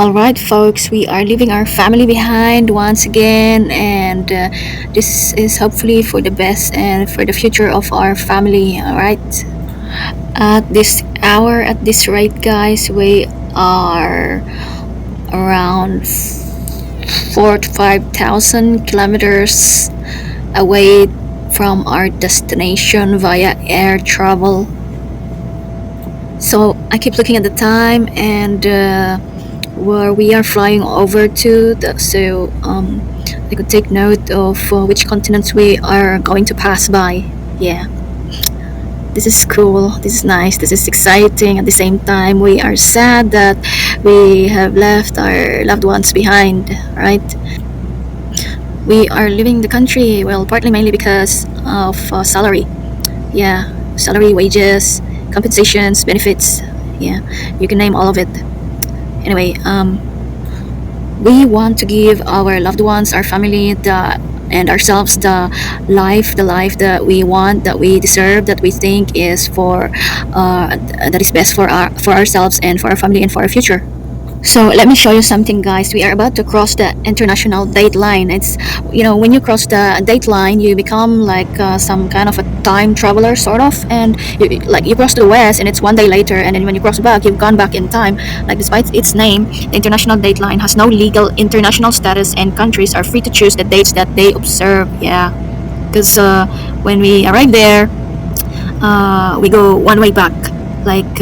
All right, folks, we are leaving our family behind once again, and this is hopefully for the best and for the future of our family. All right, at this hour, at this rate, guys, we are around 4 to 5,000 kilometers away from our destination via air travel. So I keep looking at the time and where we are flying over to, I could take note of which continents we are going to pass by. Yeah, this is cool. This is nice. This is exciting. At the same time, we are sad that we have left our loved ones behind, right? We are leaving the country, well, partly mainly because of salary. Yeah, salary, wages, compensations, benefits. Yeah, you can name all of it. Anyway, we want to give our loved ones, our family, and ourselves the life that we want, that we deserve, that we think is that is best for ourselves and for our family and for our future. So let me show you something, guys. We are about to cross the international date line. It's, when you cross the date line, you become like some kind of a time traveler, sort of. And you cross to the west, and it's one day later. And then when you cross back, you've gone back in time. Like, despite its name, the international date line has no legal international status, and countries are free to choose the dates that they observe. Yeah, because when we arrive there, we go one way back. Like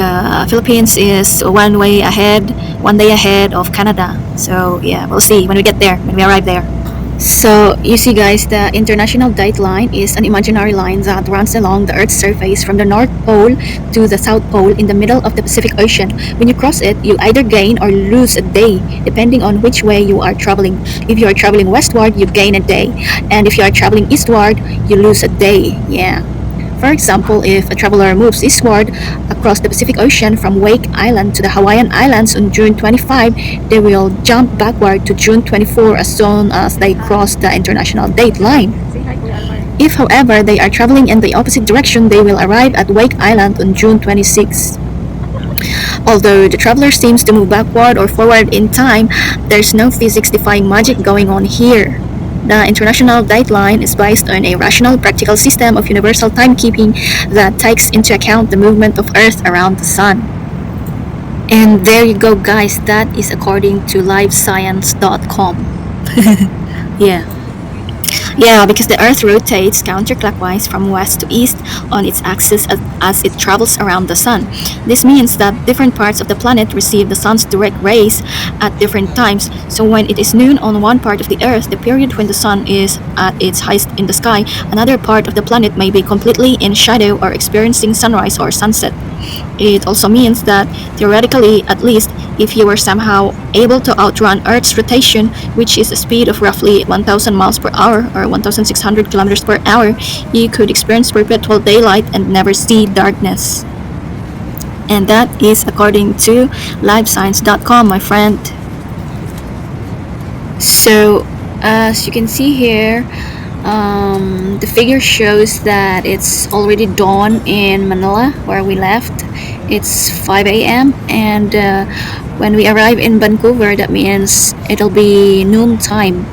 Philippines is one day ahead of Canada. So yeah, we'll see when we get there, when we arrive there. So you see, guys, the international date line is an imaginary line that runs along the Earth's surface from the North Pole to the South Pole in the middle of the Pacific Ocean. When you cross it, you either gain or lose a day, depending on which way you are traveling. If you are traveling westward, you gain a day, and if you are traveling eastward, you lose a day. Yeah. For example, if a traveler moves eastward across the Pacific Ocean from Wake Island to the Hawaiian Islands on June 25, they will jump backward to June 24 as soon as they cross the international date line. If, however, they are traveling in the opposite direction, they will arrive at Wake Island on June 26. Although the traveler seems to move backward or forward in time, there's no physics-defying magic going on here. The international date line is based on a rational, practical system of universal timekeeping that takes into account the movement of Earth around the Sun. And there you go, guys. That is according to livescience.com. Yeah. Yeah, because the Earth rotates counterclockwise from west to east on its axis as it travels around the Sun. This means that different parts of the planet receive the Sun's direct rays at different times. So when it is noon on one part of the Earth, the period when the Sun is at its highest in the sky, another part of the planet may be completely in shadow or experiencing sunrise or sunset. It also means that, theoretically at least, if you were somehow able to outrun Earth's rotation, which is a speed of roughly 1,000 miles per hour or 1,600 kilometers per hour, you could experience perpetual daylight and never see darkness. And that is according to livescience.com, my friend. So, as you can see here, the figure shows that it's already dawn in Manila, where we left. It's 5 a.m. and when we arrive in Vancouver, that means it'll be noon time.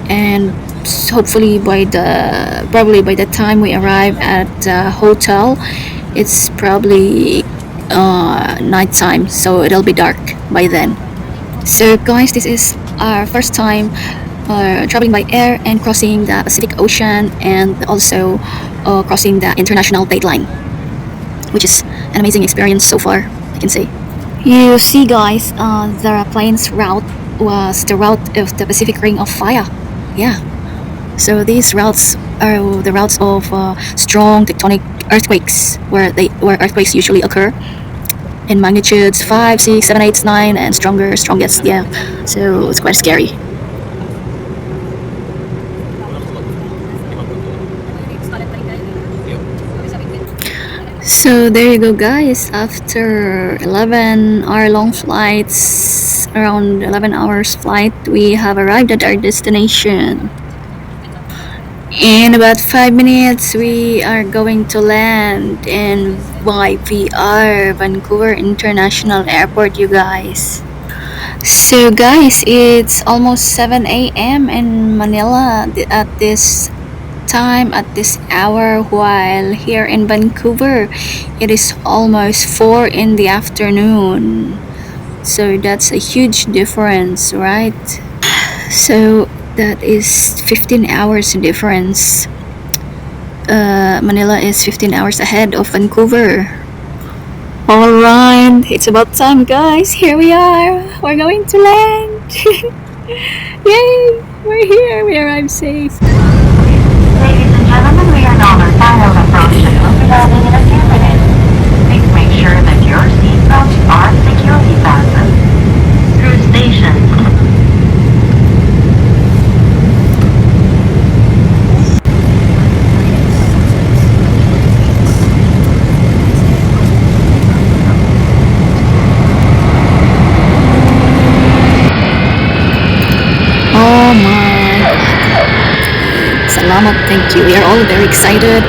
And hopefully probably by the time we arrive at the hotel, it's probably nighttime, so it'll be dark by then. So, guys, this is our first time traveling by air and crossing the Pacific Ocean, and also crossing the international date line, which is an amazing experience so far, I can say. You see, guys, the plane's route was the route of the Pacific Ring of Fire. Yeah. So these routes are the routes of strong tectonic earthquakes, where earthquakes usually occur in magnitudes 5, 6, 7, 8, 9, and strongest. Yeah. So it's quite scary. So there you go, guys. After 11-hour long flights, around 11 hours flight, we have arrived at our destination. In about 5 minutes, we are going to land in YVR, Vancouver International Airport, you guys. So, guys, it's almost 7 a.m. in Manila at this time, at this hour, while here in Vancouver, it is almost 4 in the afternoon. So, that's a huge difference, right? So, that is 15 hours difference. Manila is 15 hours ahead of Vancouver. Alright, it's about time, guys. Here we are. We're going to land. Yay! We're here. We arrived safe. Ladies and gentlemen, we are now on our final approach and will be landing in a few minutes. Please make sure that your seatbelts are securely fastened. Through station. Oh my. Salamat, thank you. We are all very excited.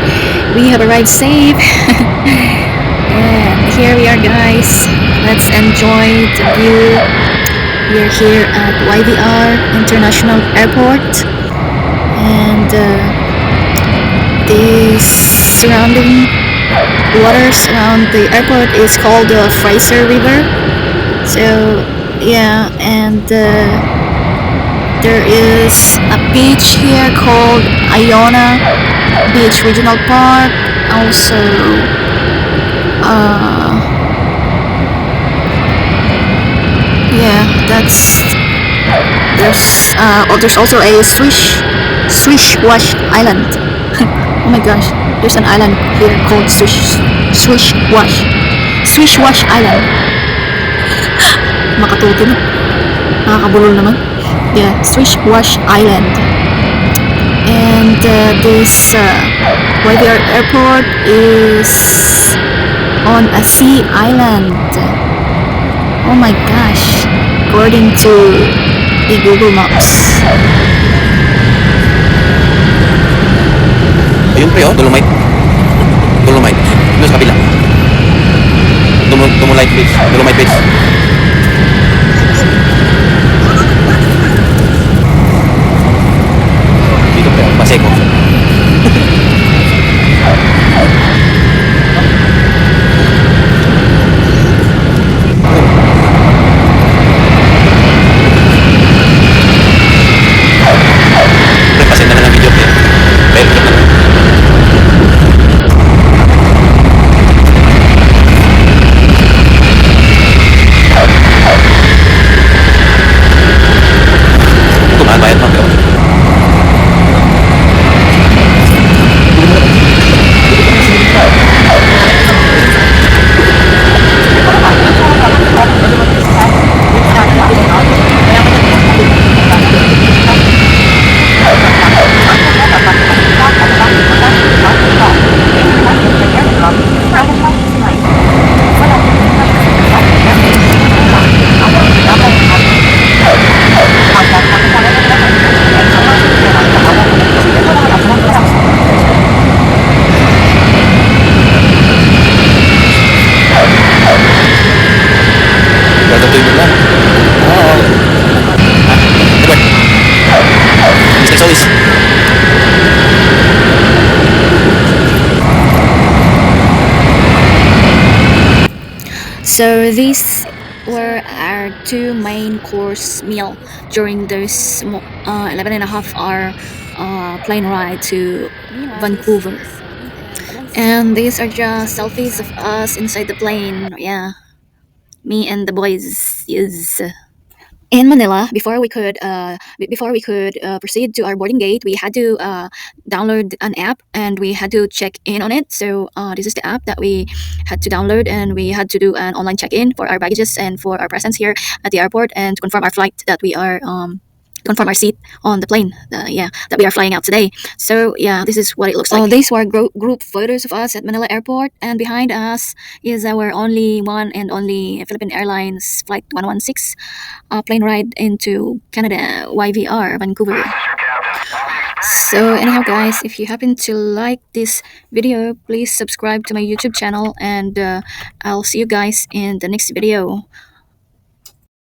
We have arrived safe. And here we are, guys. Let's enjoy the view. We are here at YVR International Airport. And the surrounding waters around the airport is called the Fraser River. So, yeah, and there is a beach here called Iona Beach Regional Park. Also, yeah, there's also a Swish Wash Island. Oh my gosh, there's an island here called Swish Wash Island. Makatuto na. Nakakabulol naman. Yeah, Swish Wash Island. And this YVR airport is on a sea island. Oh my gosh, according to the Google Maps. Ayun pre, oh, Dolomite. Dolomite. Doon sa kabila. Dolomite Beach. Dolomite Beach. Dito pre, Paseko. Pre, pasin na lang ang video pre. Pero na lang. Tumaan bayad pa pero. Gagawin mo lang. Oo. Edward. Mistakes always. So these were our two main course meal during this 11 and a half hour plane ride to Vancouver. And these are just selfies of us inside the plane. Yeah, me and the boys. Yes. In Manila, before we could proceed to our boarding gate, we had to download an app and we had to check in on it. So this is the app that we had to download, and we had to do an online check-in for our baggages and for our presence here at the airport, and to confirm our flight that we are confirm our seat on the plane. Yeah, that we are flying out today. So yeah, this is what it looks like. These were group photos of us at Manila Airport, and behind us is our only one and only Philippine Airlines Flight 116 plane ride into Canada, YVR, Vancouver. So anyhow, guys, if you happen to like this video, please subscribe to my YouTube channel, and I'll see you guys in the next video.